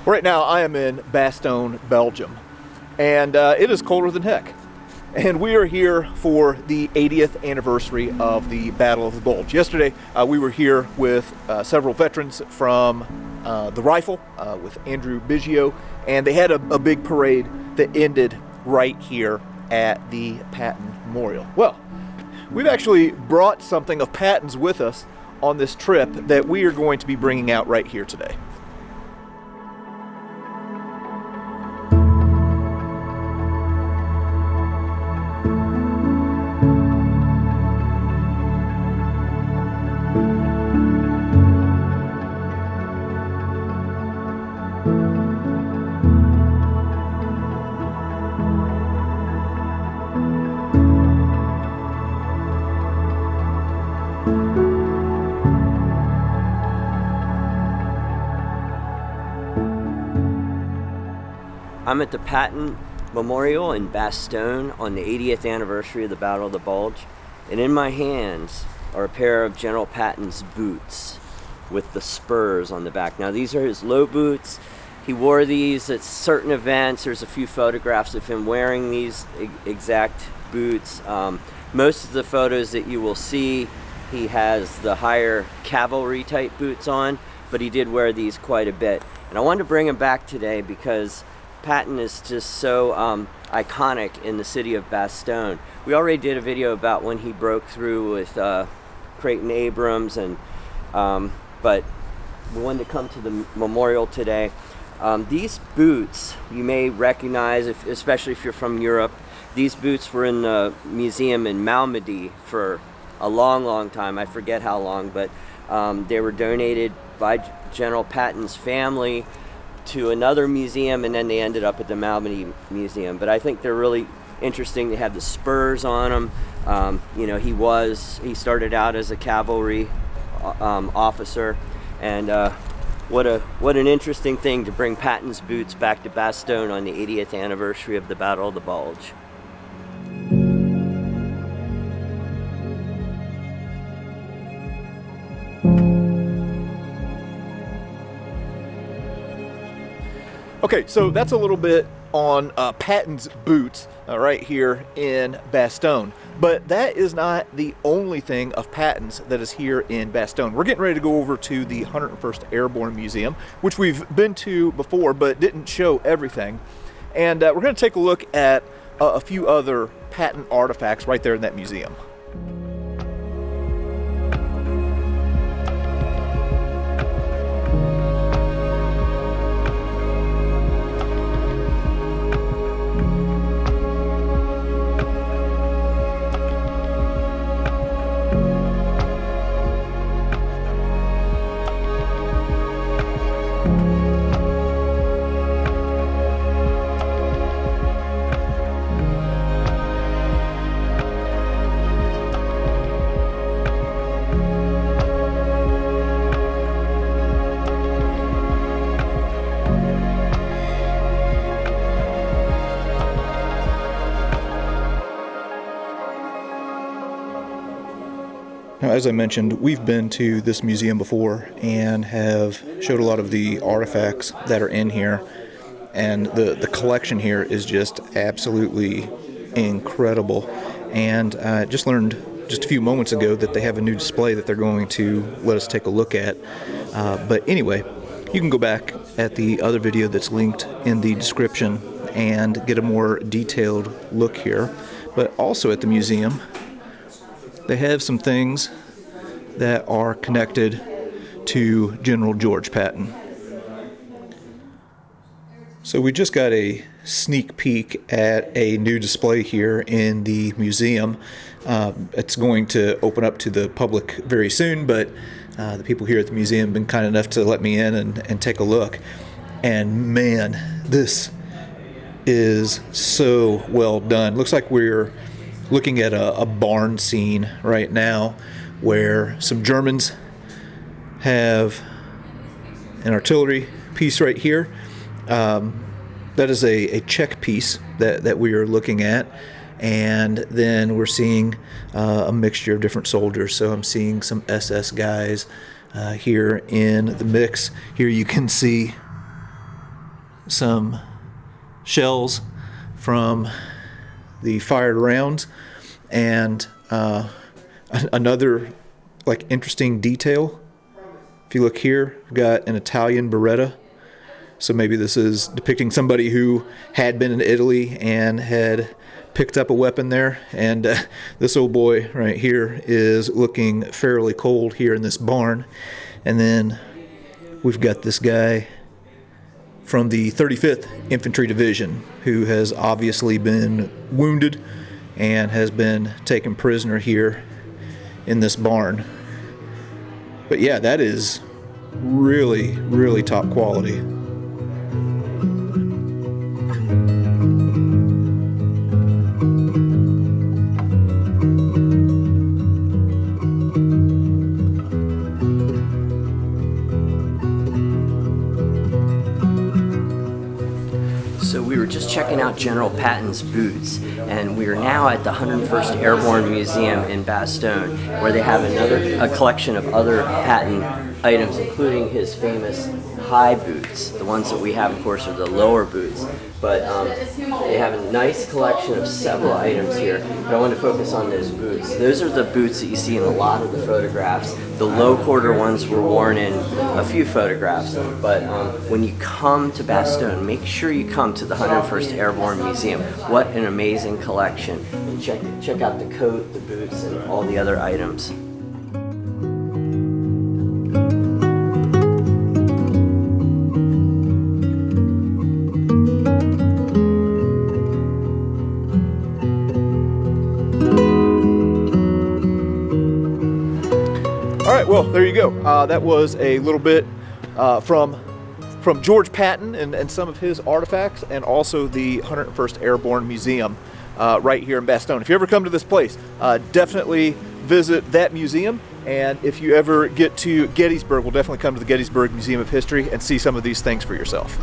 Right now I am in Bastogne, Belgium, and it is colder than heck. And we are here for the 80th anniversary of the Battle of the Bulge. Yesterday we were here with several veterans from the Rifle, with Andrew Biggio, and they had a big parade that ended right here at the Patton Memorial. Well, we've actually brought something of Patton's with us on this trip that we are going to be bringing out right here today. I'm at the Patton Memorial in Bastogne on the 80th anniversary of the Battle of the Bulge, and in my hands are a pair of General Patton's boots with the spurs on the back. Now these are his low boots. He wore these at certain events. There's a few photographs of him wearing these exact boots. Most of the photos that you will see, he has the higher cavalry type boots on, but he did wear these quite a bit. And I wanted to bring him back today because Patton is just so iconic in the city of Bastogne. We already did a video about when he broke through with Creighton Abrams, and but we wanted to come to the memorial today. These boots you may recognize, especially if you're from Europe. These boots were in the museum in Malmedy for a long time. I forget how long, but they were donated by General Patton's family to another museum, and then they ended up at the Malmedy Museum. But I think they're really interesting. They have the spurs on them. You know, he started out as a cavalry officer, and what an interesting thing to bring Patton's boots back to Bastogne on the 80th anniversary of the Battle of the Bulge. Okay, so that's a little bit on Patton's boots right here in Bastogne. But that is not the only thing of Patton's that is here in Bastogne. We're getting ready to go over to the 101st Airborne Museum, which we've been to before but didn't show everything. And we're going to take a look at a few other Patton artifacts right there in that museum. Now, as I mentioned, we've been to this museum before and have showed a lot of the artifacts that are in here, and the collection here is just absolutely incredible. And I just learned just a few moments ago that they have a new display that they're going to let us take a look at. But anyway, you can go back at the other video that's linked in the description and get a more detailed look here. But also at the museum, they have some things that are connected to General George Patton. So we just got a sneak peek at a new display here in the museum. It's going to open up to the public very soon, but the people here at the museum have been kind enough to let me in and take a look. And man, this is so well done. Looks like we're looking at a barn scene right now where some Germans have an artillery piece right here. That is a Czech piece that we are looking at, and then we're seeing a mixture of different soldiers. So I'm seeing some SS guys here in the mix. Here you can see some shells from the fired rounds, and another like interesting detail. If you look here, we've got an Italian Beretta. So maybe this is depicting somebody who had been in Italy and had picked up a weapon there. And this old boy right here is looking fairly cold here in this barn. And then we've got this guy from the 35th Infantry Division who has obviously been wounded and has been taken prisoner here in this barn. But yeah, that is really, really top quality. So we were just checking out General Patton's boots, and we are now at the 101st Airborne Museum in Bastogne, where they have a collection of other Patton items, including his famous high boots. The ones that we have, of course, are the lower boots. But they have a nice collection of several items here. But I want to focus on those boots. Those are the boots that you see in a lot of the photographs. The low quarter ones were worn in a few photographs. But when you come to Bastogne, make sure you come to the 101st Airborne Museum. What an amazing collection. And check out the coat, the boots, and all the other items. All right, well, there you go. That was a little bit from George Patton and some of his artifacts, and also the 101st Airborne Museum right here in Bastogne. If you ever come to this place, definitely visit that museum. And if you ever get to Gettysburg, we'll definitely come to the Gettysburg Museum of History and see some of these things for yourself.